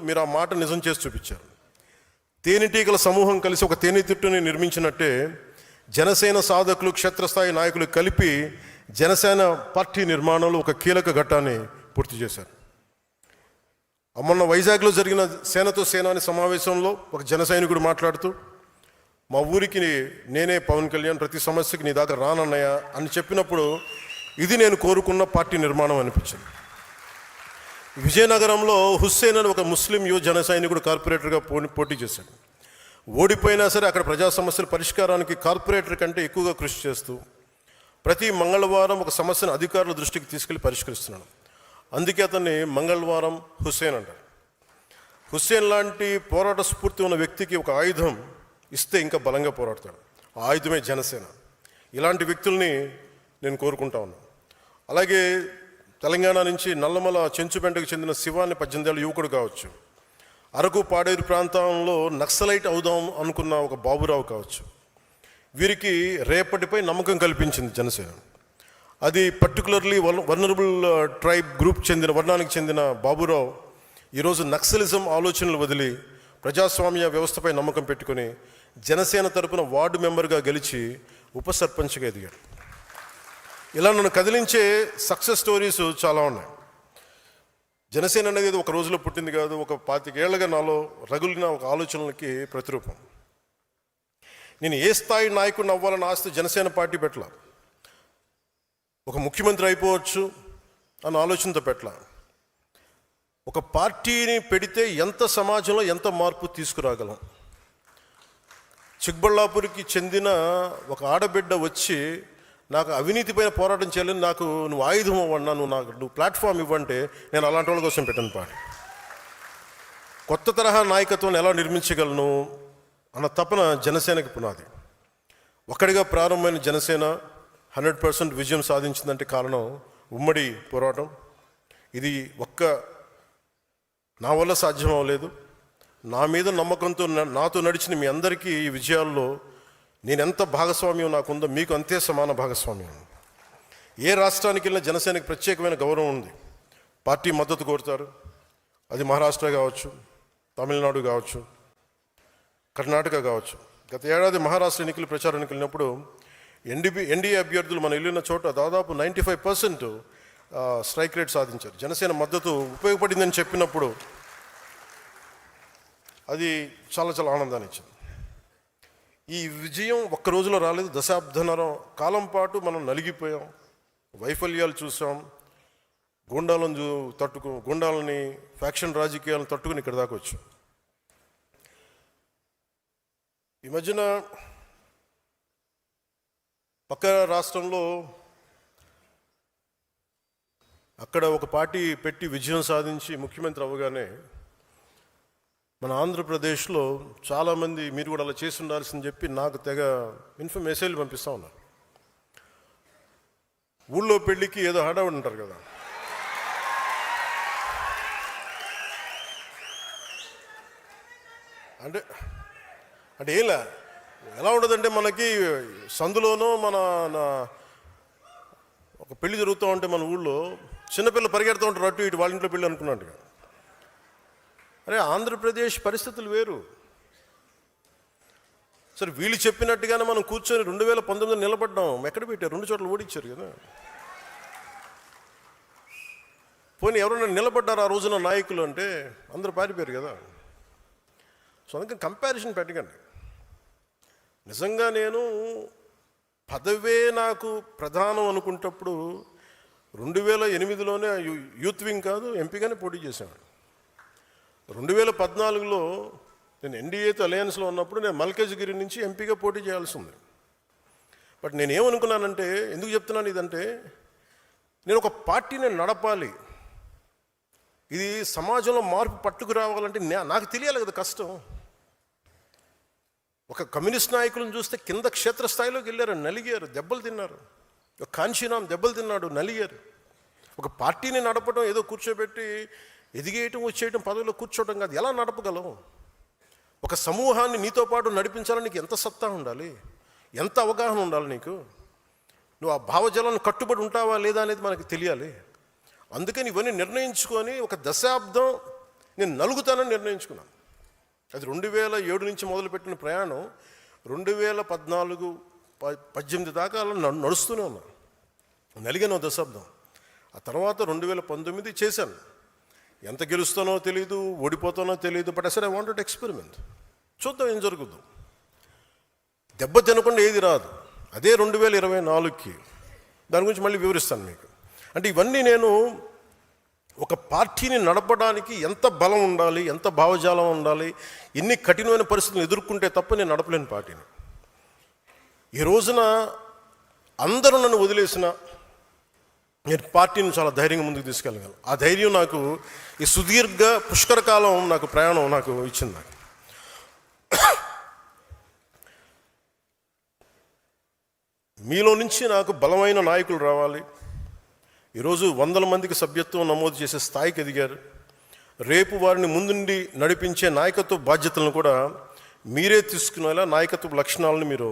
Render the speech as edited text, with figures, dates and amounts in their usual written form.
మీరు ఆ మాట నిజం చేసి చూపించారు. తేనెటీగల సమూహం కలిసి ఒక తేనెతిట్టుని నిర్మించినట్టే జనసేన సాధకులు, క్షేత్రస్థాయి నాయకులు కలిపి జనసేన పార్టీ నిర్మాణంలో ఒక కీలక ఘట్టాన్ని పూర్తి చేశారు. మొన్న వైజాగ్లో జరిగిన సేనతో సేనాని సమావేశంలో ఒక జన సైనికుడు మాట్లాడుతూ, మా ఊరికి నేనే పవన్ కళ్యాణ్, ప్రతి సమస్యకి నీ దాకా రానన్నయ్య అని చెప్పినప్పుడు ఇది నేను కోరుకున్న పార్టీ నిర్మాణం అనిపించింది. విజయనగరంలో హుస్సేన్ అని ఒక ముస్లిం యువ జన సైనికుడు కార్పొరేటర్గా పోటీ చేశాడు. ఓడిపోయినా సరే అక్కడ ప్రజా సమస్యల పరిష్కారానికి కార్పొరేటర్ కంటే ఎక్కువగా కృషి చేస్తూ ప్రతి మంగళవారం ఒక సమస్యను అధికారుల దృష్టికి తీసుకెళ్లి పరిష్కరిస్తున్నాడు. అందుకే అతన్ని మంగళవారం హుస్సేన్ అంటారు. హుస్సేన్ లాంటి పోరాట స్ఫూర్తి ఉన్న వ్యక్తికి ఒక ఆయుధం ఇస్తే ఇంకా బలంగా పోరాడతాడు. ఆ ఆయుధమే జనసేన. ఇలాంటి వ్యక్తుల్ని నేను కోరుకుంటా ఉన్నాను. అలాగే తెలంగాణ నుంచి నల్లమల చెంచుపెంటకు చెందిన శివాని 18 ఏళ్ళ యువకుడు కావచ్చు, అరకు పాడేరు ప్రాంతంలో నక్సలైట్ అవుదాం అనుకున్న ఒక బాబురావు కావచ్చు, వీరికి రేపటిపై నమ్మకం కల్పించింది జనసేన. అది పర్టికులర్లీ వల్నరబుల్ ట్రైబ్ గ్రూప్ వర్ణానికి చెందిన బాబురావు ఈరోజు నక్సలిజం ఆలోచనలు వదిలి ప్రజాస్వామ్య వ్యవస్థపై నమ్మకం పెట్టుకొని జనసేన తరపున వార్డు మెంబర్గా గెలిచి ఉప సర్పంచ్గా ఎదిగాడు. ఇలా నన్ను కదిలించే సక్సెస్ స్టోరీస్ చాలా ఉన్నాయి. జనసేన అనేది ఒక రోజులో పుట్టింది కాదు, ఒక 25 ఏళ్లుగా నాలో రగులిన ఒక ఆలోచనలకి ప్రతిరూపం. నేను ఏ స్థాయి నాయకుడిని అవ్వాలని ఆస్తి జనసేన పార్టీ పెట్టలా, ఒక ముఖ్యమంత్రి అయిపోవచ్చు అన్న ఆలోచనతో పెట్టలా. ఒక పార్టీని పెడితే ఎంత సమాజంలో ఎంత మార్పు తీసుకురాగలం. చిక్బళ్ళాపూర్కి చెందిన ఒక ఆడబిడ్డ వచ్చి నాకు అవినీతిపైన పోరాటం చేయాలని, నాకు నువ్వు ఆయుధం ఇవ్వన్నా, నువ్వు ప్లాట్ఫామ్ ఇవ్వంటే నేను అలాంటి వాళ్ళ కోసం పెట్టాను పార్టీ. కొత్త తరహా నాయకత్వాన్ని ఎలా నిర్మించగలను అన్న తపన జనసేనకి పునాది. ఒక్కడిగా ప్రారంభమైన జనసేన 100% విజయం సాధించిందంటే కారణం ఉమ్మడి పోరాటం. ఇది నా వల్ల సాధ్యం అవ్వలేదు. నా మీద నమ్మకంతో నాతో నడిచిన మీ అందరికీ ఈ విజయాల్లో నేను ఎంత భాగస్వామ్యం నాకుందో మీకు అంతే సమాన భాగస్వామ్యం. ఏ రాష్ట్రానికి వెళ్ళినా జనసేనకి ప్రత్యేకమైన గౌరవం ఉంది. పార్టీ మద్దతు కోరుతారు. అది మహారాష్ట్ర కావచ్చు, తమిళనాడు కావచ్చు, కర్ణాటక కావచ్చు. గత ఏడాది మహారాష్ట్ర ఎన్నికలు ప్రచారానికి వెళ్ళినప్పుడు ఎన్డీఏ అభ్యర్థులు మనం వెళ్ళిన చోట దాదాపు 95% స్ట్రైక్ రేట్ సాధించారు. జనసేన మద్దతు ఉపయోగపడిందని చెప్పినప్పుడు అది చాలా చాలా ఆనందాన్ని ఇచ్చింది. ఈ విజయం ఒక్క రోజులో రాలేదు. దశాబ్దన్నర కాలం పాటు మనం నలిగిపోయాం, వైఫల్యాలు చూసాం, గుండాలని ఫ్యాక్షన్ రాజకీయాలను తట్టుకుని ఇక్కడ దాకా వచ్చాం. ఈ మధ్యన పక్క రాష్ట్రంలో అక్కడ ఒక పార్టీ పెట్టి విజయం సాధించి ముఖ్యమంత్రి అవ్వగానే మన ఆంధ్రప్రదేశ్లో చాలామంది మీరు కూడా అలా చేసి ఉండాల్సిందని చెప్పి నాకు తెగ మెసేజ్లు పంపిస్తూ ఉన్నారు. ఊళ్ళో పెళ్ళికి ఏదో హడావుడి ఉంటారు కదా, అంటే ఎలా ఉండదంటే మనకి సందులోనో ఒక పెళ్లి జరుగుతూ ఉంటే మన ఊళ్ళో చిన్నపిల్లలు పరిగెడుతూ ఉంటారు అటు ఇటు, వాళ్ళ ఇంట్లో పెళ్ళి అనుకున్నట్టుగా. అరే ఆంధ్రప్రదేశ్ పరిస్థితులు వేరు. సరే వీళ్ళు చెప్పినట్టుగానే మనం కూర్చొని 2019 నిలబడ్డాం. ఎక్కడ పెట్టారు? 2 చోట్ల ఓడించారు కదా. పోనీ ఎవరైనా నిలబడ్డారు ఆ రోజున నాయకులు అంటే అందరూ పారిపోయారు కదా. సో అందుకని కంపారిజన్ పెట్టకండి. నిజంగా నేను పదవే నాకు ప్రధానం అనుకుంటప్పుడు 2008లోనే యూత్ వింగ్ కాదు ఎంపీగానే పోటీ చేశాను. 2014లో నేను ఎన్డీఏతో అలయన్స్లో ఉన్నప్పుడు నేను మల్కాజ్గిరి నుంచి ఎంపీగా పోటీ చేయాల్సి ఉంది. బట్ నేను ఏమనుకున్నానంటే, ఎందుకు చెప్తున్నాను ఇదంటే, నేను ఒక పార్టీని నడపాలి, ఇది సమాజంలో మార్పు పట్టుకురావాలంటే నాకు తెలియాలి కదా కష్టం. ఒక కమ్యూనిస్ట్ నాయకులను చూస్తే కింద క్షేత్రస్థాయిలోకి వెళ్ళారు, నలిగారు, దెబ్బలు తిన్నారు. ఒక కాంశీరామ్ దెబ్బలు తిన్నాడు, నలిగారు. ఒక పార్టీని నడపడం ఏదో కూర్చోబెట్టి ఎదిగేయటం వచ్చేయటం పదవిలో కూర్చోవటం కాదు. ఎలా నడపగలవు? ఒక సమూహాన్ని నీతో పాటు నడిపించాలని నీకు ఎంత సత్తా ఉండాలి, ఎంత అవగాహన ఉండాలి నీకు. నువ్వు ఆ భావజాలను కట్టుబడి ఉంటావా లేదా అనేది మనకు తెలియాలి. అందుకని ఇవన్నీ నిర్ణయించుకొని ఒక దశాబ్దం నేను నలుగుతానని నిర్ణయించుకున్నాను. అది 2007 నుంచి మొదలుపెట్టిన ప్రయాణం 2014-18 దాకా అలా నడుస్తూనే ఉన్నాను. నలిగాను దశాబ్దం. ఆ తర్వాత 2019 చేశాను. ఎంత గెలుస్తానో తెలియదు, ఓడిపోతానో తెలియదు. బట్ అసలు ఐ వాంటెడ్ ఎక్స్పెరిమెంట్. చూద్దాం ఏం జరుగుద్దాం. దెబ్బ తినకుండా ఏది రాదు. అదే 2024కి దాని గురించి మళ్ళీ వివరిస్తాను మీకు. అంటే ఇవన్నీ నేను ఒక పార్టీని నడపడానికి ఎంత బలం ఉండాలి, ఎంత భావజాలం ఉండాలి, ఎన్ని కఠినమైన పరిస్థితులు ఎదుర్కొంటే తప్ప నేను నడపలేని పార్టీని. ఈ రోజున అందరూ నన్ను వదిలేసిన నేను పార్టీని చాలా ధైర్యంగా ముందుకు తీసుకెళ్ళగలను. ఆ ధైర్యం నాకు ఈ సుదీర్ఘ పుష్కర కాలం నాకు ప్రయాణం నాకు ఇచ్చింది. నాకు మీలో నుంచి నాకు బలమైన నాయకులు రావాలి. ఈరోజు 100 మందికి సభ్యత్వం నమోదు చేసే స్థాయికి ఎదిగారు. రేపు వారిని ముందుండి నడిపించే నాయకత్వ బాధ్యతలను కూడా మీరే తీసుకునేలా నాయకత్వ లక్షణాలను మీరు